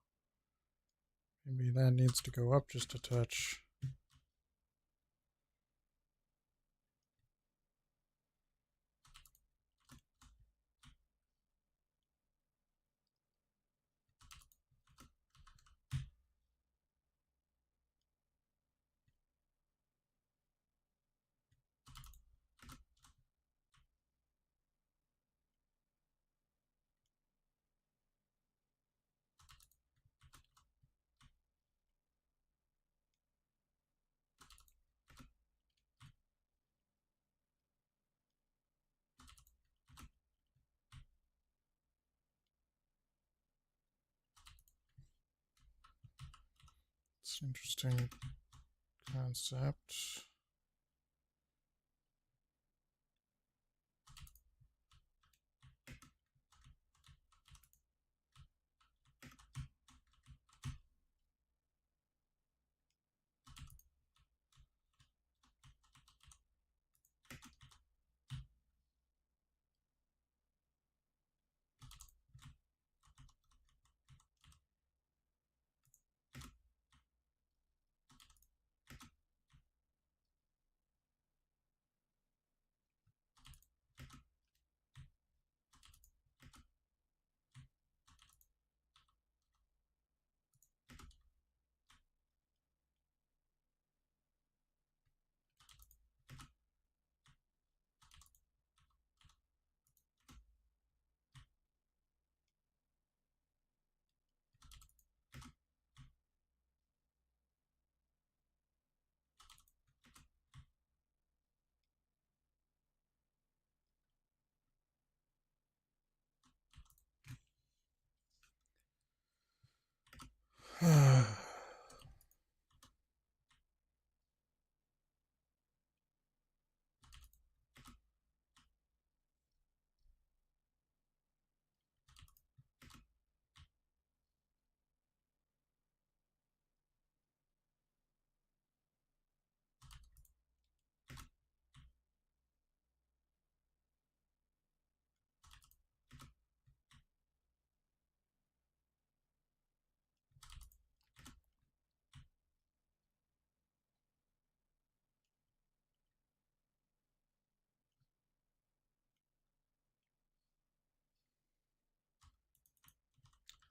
Maybe that needs to go up just a touch. It's an interesting concept.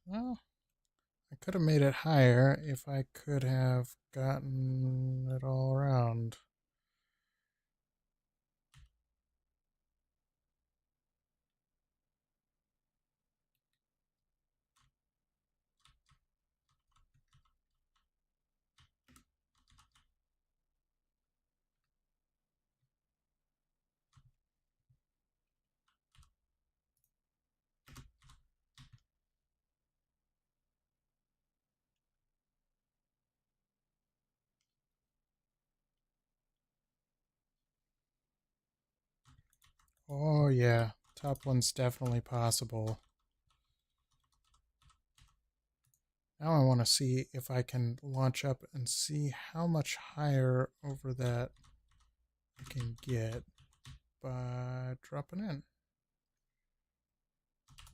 Well, I could have made it higher if I could have gotten it all around. Oh yeah, top one's definitely possible. Now I want to see if I can launch up and see how much higher over that I can get by dropping in.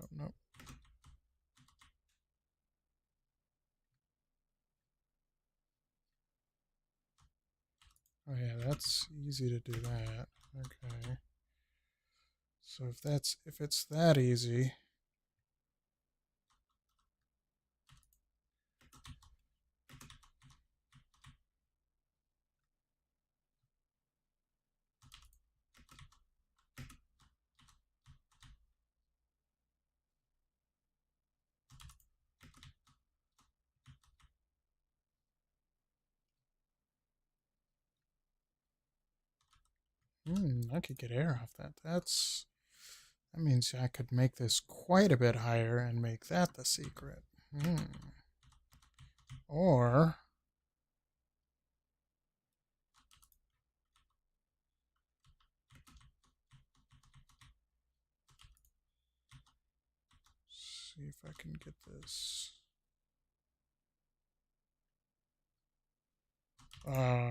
Oh, nope. Oh yeah, that's easy to do that. Okay. So if it's that easy, I could get air off that. That means I could make this quite a bit higher and make that the secret. Or see if I can get this.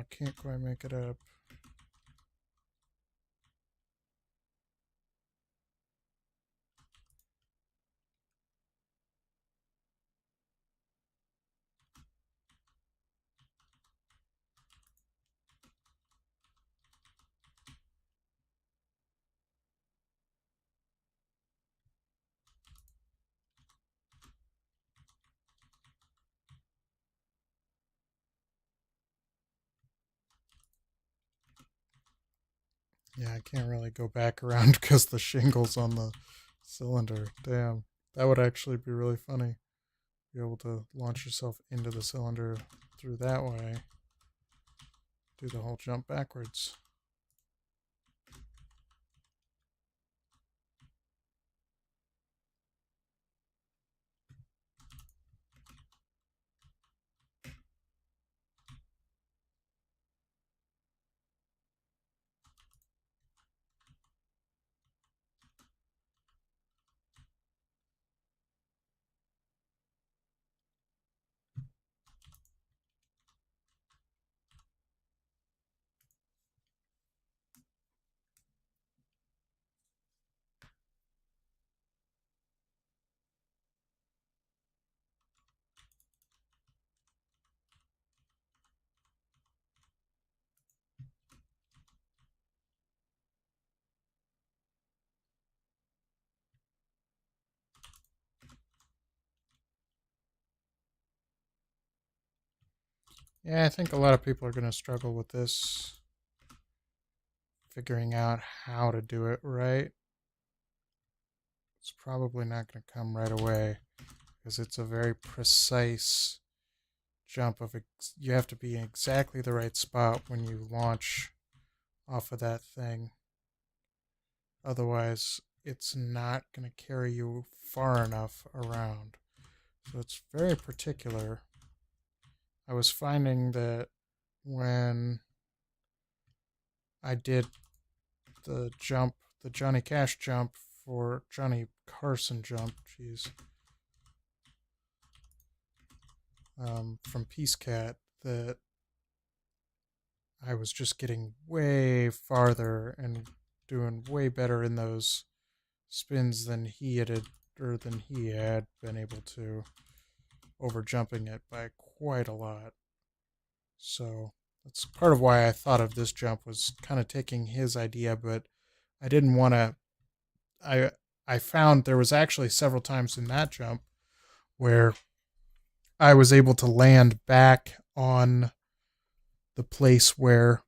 Can't quite make it up. Yeah, I can't really go back around because the shingle's on the cylinder. Damn. That would actually be really funny. Be able to launch yourself into the cylinder through that way. Do the whole jump backwards. Yeah, I think a lot of people are going to struggle with this. Figuring out how to do it right. It's probably not going to come right away because it's a very precise jump of you have to be in exactly the right spot when you launch off of that thing. Otherwise, it's not going to carry you far enough around. So it's very particular. I was finding that when I did the jump, the Johnny Cash jump for Johnny Carson jump, from Peace Cat, that I was just getting way farther and doing way better in those spins than he had been able to, over jumping it by quite a lot. So that's part of why I thought of this jump, was kind of taking his idea, but I didn't want to. I found there was actually several times in that jump where I was able to land back on the place where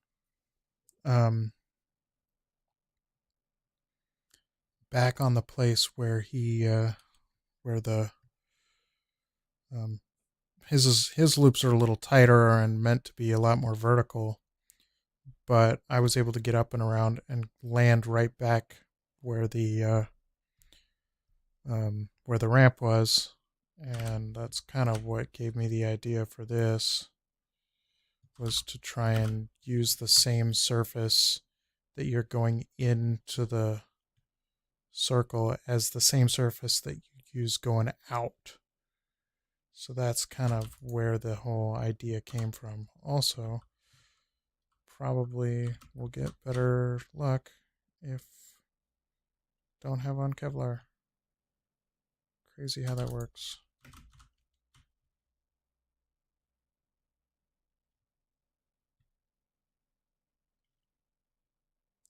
he where the um, his loops are a little tighter and meant to be a lot more vertical, but I was able to get up and around and land right back where the ramp was, and that's kind of what gave me the idea for this, was to try and use the same surface that you're going into the circle as the same surface that you use going out. So that's kind of where the whole idea came from. Also, probably will get better luck if don't have on Kevlar. Crazy how that works.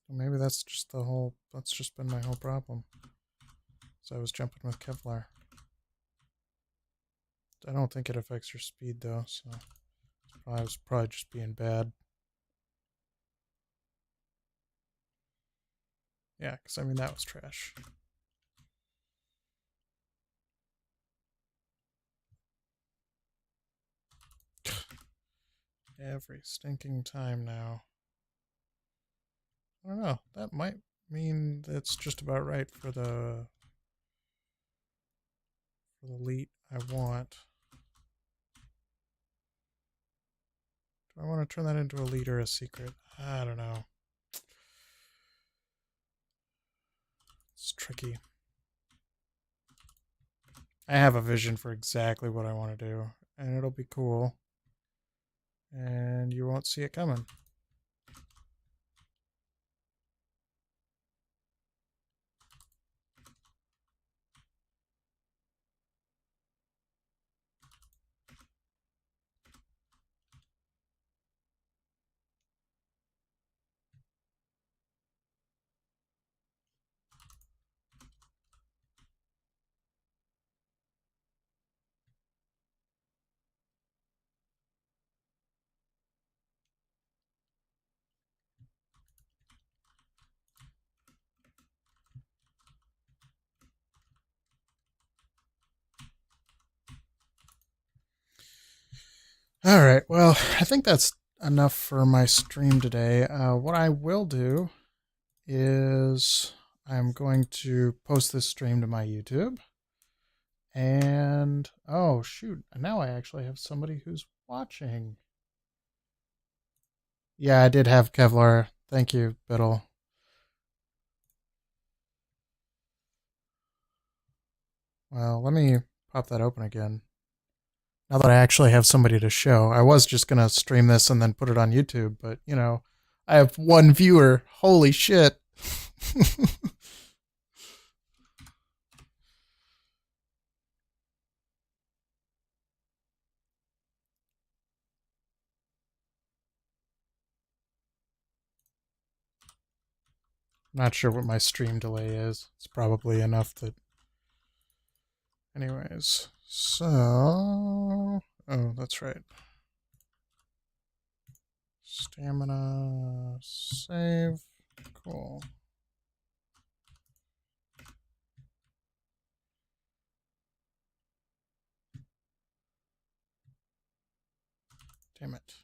Maybe that's just been my whole problem. So I was jumping with Kevlar. I don't think it affects your speed though, so I was probably just being bad. Yeah, because I mean, that was trash. Every stinking time now. I don't know. That might mean it's just about right for the lead I want. Do I want to turn that into a lead or a secret? I don't know. It's tricky. I have a vision for exactly what I want to do, and it'll be cool. And you won't see it coming. All right, well, I think that's enough for my stream today. What I will do is I'm going to post this stream to my YouTube. And, oh, shoot, now I actually have somebody who's watching. Yeah, I did have Kevlar. Thank you, Biddle. Well, let me pop that open again. Now that I actually have somebody to show, I was just going to stream this and then put it on YouTube, but, you know, I have one viewer. Holy shit. Not sure what my stream delay is. It's probably enough that... Anyways, so... Oh, that's right. Stamina, save, cool. Damn it.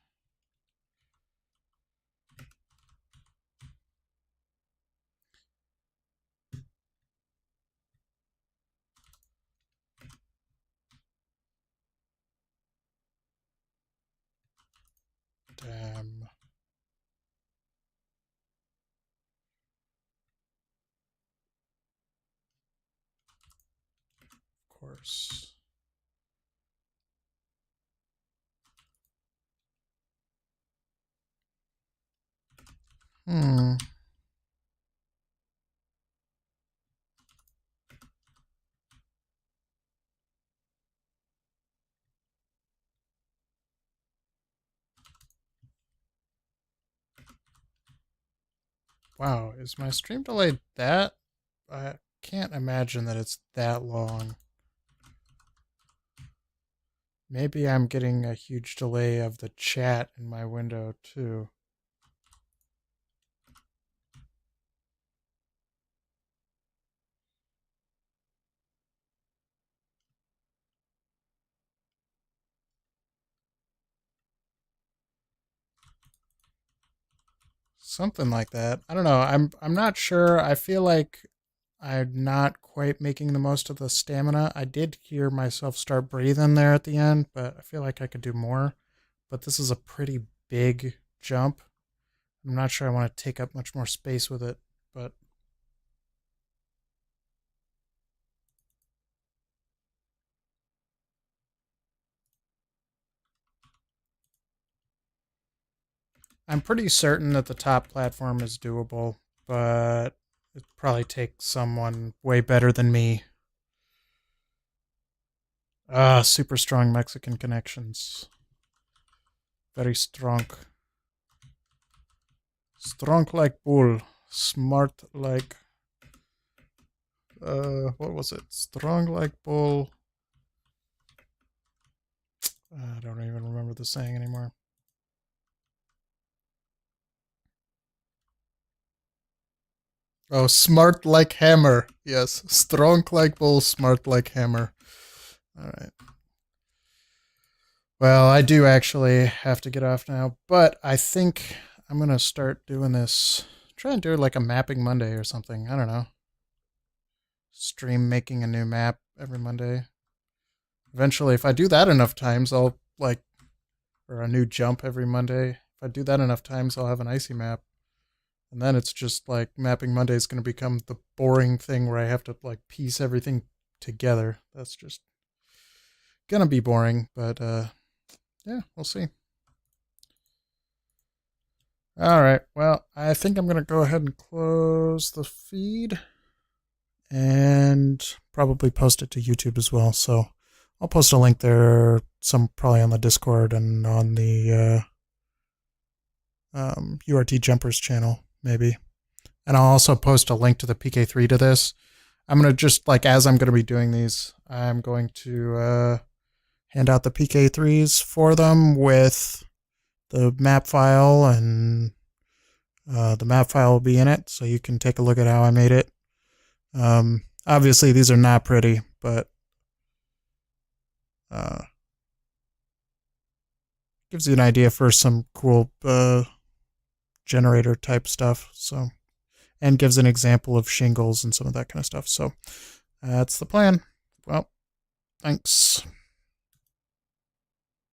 Damn. Of course. Hmm. Wow, is my stream delay that? I can't imagine that it's that long. Maybe I'm getting a huge delay of the chat in my window too. Something like that. I don't know. I'm not sure. I feel like I'm not quite making the most of the stamina. I did hear myself start breathing there at the end, but I feel like I could do more. But this is a pretty big jump. I'm not sure I want to take up much more space with it, but I'm pretty certain that the top platform is doable, but it probably takes someone way better than me. Super strong Mexican connections. Very strong. Strong like bull. Smart like... what was it? Strong like bull. I don't even remember the saying anymore. Oh, smart like hammer. Yes, strong like bull, smart like hammer. All right. Well, I do actually have to get off now, but I think I'm going to start doing this. Try and do it like a mapping Monday or something. I don't know. Stream making a new map every Monday. Eventually, if I do that enough times, I'll like, or a new jump every Monday. If I do that enough times, I'll have an icy map. And then it's just like mapping Monday is going to become the boring thing where I have to like piece everything together. That's just gonna be boring, but yeah, we'll see. All right, well, I think I'm gonna go ahead and close the feed and probably post it to YouTube as well. So I'll post a link there, some probably on the Discord and on the URT Jumpers channel, maybe. And I'll also post a link to the PK3 to this. I'm going to just, like, as I'm going to be doing these, I'm going to hand out the PK3s for them with the map file, and the map file will be in it, so you can take a look at how I made it. Obviously, these are not pretty, but gives you an idea for some cool generator type stuff. So, and gives an example of shingles and some of that kind of stuff. So that's the plan. Well, thanks.